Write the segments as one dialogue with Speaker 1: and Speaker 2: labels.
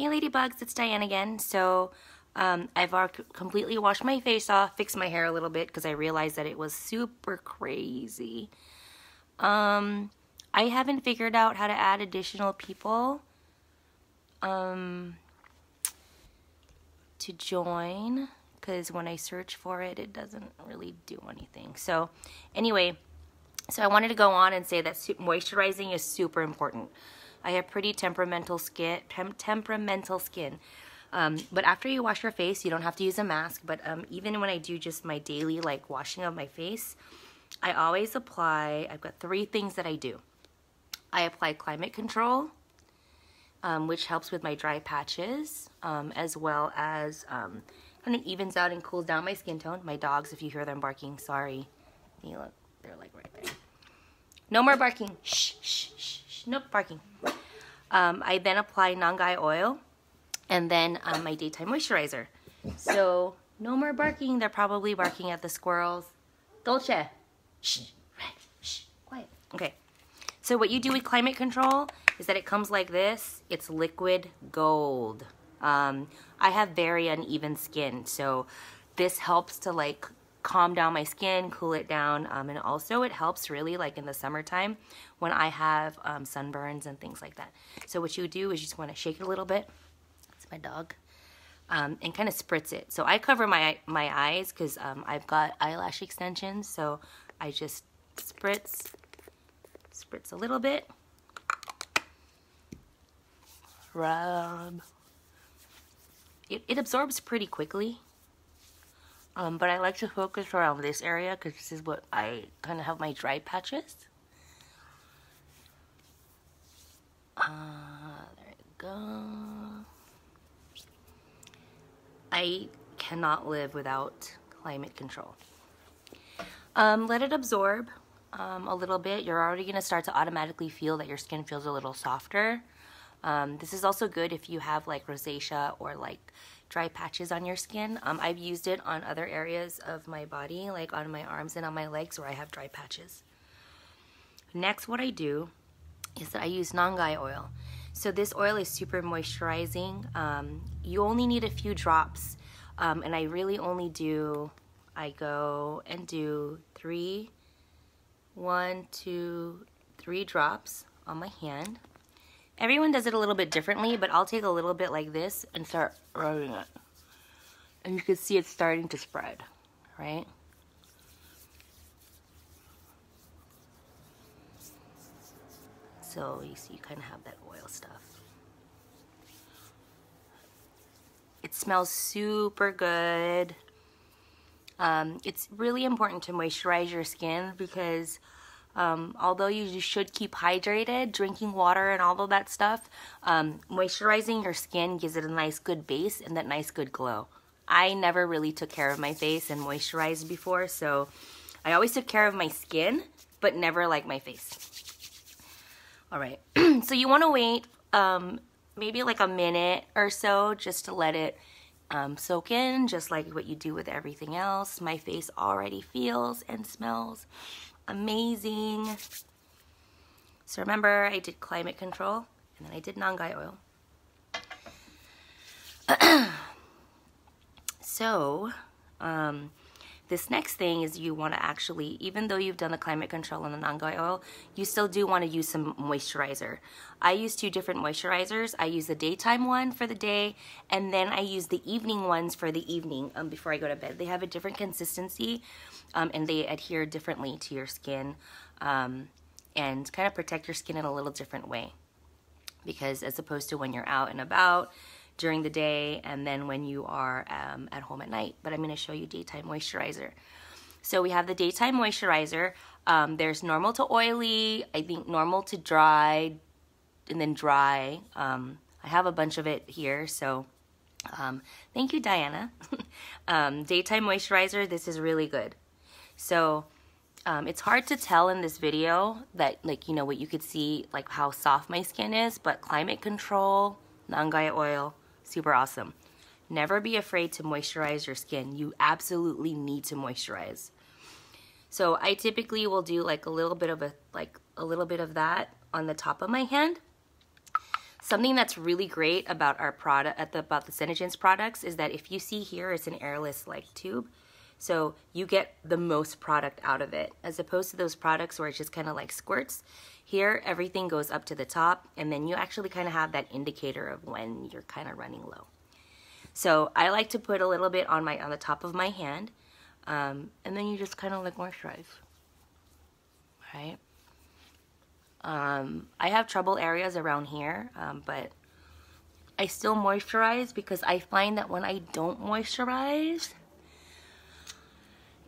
Speaker 1: Hey ladybugs, it's Diane again. So I've completely washed my face off, fixed my hair a little bit because I realized that it was super crazy. I haven't figured out how to add additional people to join, because when I search for it, it doesn't really do anything. So anyway, I wanted to go on and say that moisturizing is super important. I have pretty temperamental skin. But after you wash your face, you don't have to use a mask. But even when I do just my daily washing of my face, I always apply. I've got 3 things that I do. I apply climate control, which helps with my dry patches, as well as kind of evens out and cools down my skin tone. My dogs, if you hear them barking, sorry. You look, they're like right there. No more barking. Shh, shh, shh, shh. Nope, barking. I then apply Nangai oil, and then my daytime moisturizer. So no more barking. They're probably barking at the squirrels. Dolce. Shh, shh, quiet. Okay. So what you do with climate control is that it comes like this. It's liquid gold. I have very uneven skin, so this helps to calm down my skin, cool it down, and also it helps really in the summertime when I have sunburns and things like that. So what you do is you just want to shake it a little bit. It's my dog. And kind of spritz it. So I cover my eyes because I've got eyelash extensions, so I just spritz a little bit. Rub. It absorbs pretty quickly. But I like to focus around this area because this is what I kind of have my dry patches. There you go. I cannot live without climate control. Let it absorb a little bit. You're already going to start to automatically feel that your skin feels a little softer. This is also good if you have rosacea or dry patches on your skin. I've used it on other areas of my body, like on my arms and on my legs where I have dry patches. Next, what I do is that I use Nangai oil. So this oil is super moisturizing. You only need a few drops, and I really only do, I go and do 3 drops on my hand. Everyone does it a little bit differently, but I'll take a little bit like this and start rubbing it. And you can see it's starting to spread, right? So you see you kind of have that oil stuff. It smells super good. It's really important to moisturize your skin because although you should keep hydrated, drinking water and all of that stuff, moisturizing your skin gives it a nice good base and that nice good glow. I never really took care of my face and moisturized before, so I always took care of my skin, but never my face. All right, so you want to wait maybe a minute or so just to let it soak in, just like what you do with everything else. My face already feels and smells amazing. So remember, I did climate control and then I did Nangai oil. So this next thing is you want to actually, even though you've done the climate control and the Nangai oil, you still do want to use some moisturizer. I use 2 different moisturizers. I use the daytime one for the day, and then I use the evening ones for the evening before I go to bed. They have a different consistency, and they adhere differently to your skin, and kind of protect your skin in a little different way. Because as opposed to when you're out and about during the day and then when you are at home at night. But I'm going to show you daytime moisturizer. So we have the daytime moisturizer. There's normal to oily, I think normal to dry, and then dry. I have a bunch of it here, so thank you, Diana. Daytime moisturizer, this is really good. So it's hard to tell in this video that what you could see how soft my skin is, but climate control, Nangai oil, super awesome. Never be afraid to moisturize your skin. You absolutely need to moisturize. So I typically will do a little bit of that on the top of my hand. Something that's really great about our product, about the SENEGENCE products, is that if you see here, it's an airless like tube. So you get the most product out of it, as opposed to those products where it's just kind of like squirts. Here, everything goes up to the top, and then you actually kind of have that indicator of when you're kind of running low. So I like to put a little bit on the top of my hand, and then you just kind of like moisturize, right? I have trouble areas around here, but I still moisturize because I find that when I don't moisturize,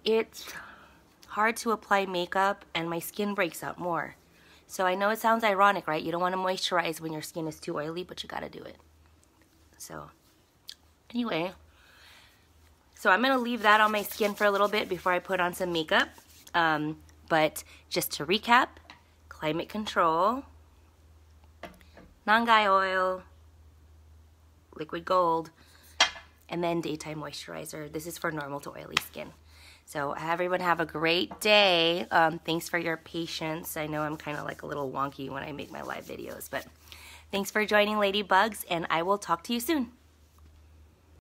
Speaker 1: it's hard to apply makeup and my skin breaks out more. So I know it sounds ironic, right? You don't want to moisturize when your skin is too oily, but you gotta do it. So anyway, so I'm gonna leave that on my skin for a little bit before I put on some makeup. But just to recap, Climate Control, Nangai oil, liquid gold, and then daytime moisturizer. This is for normal to oily skin. So everyone have a great day. Thanks for your patience. I know I'm kind of like a little wonky when I make my live videos, but thanks for joining, Ladybugs, and I will talk to you soon.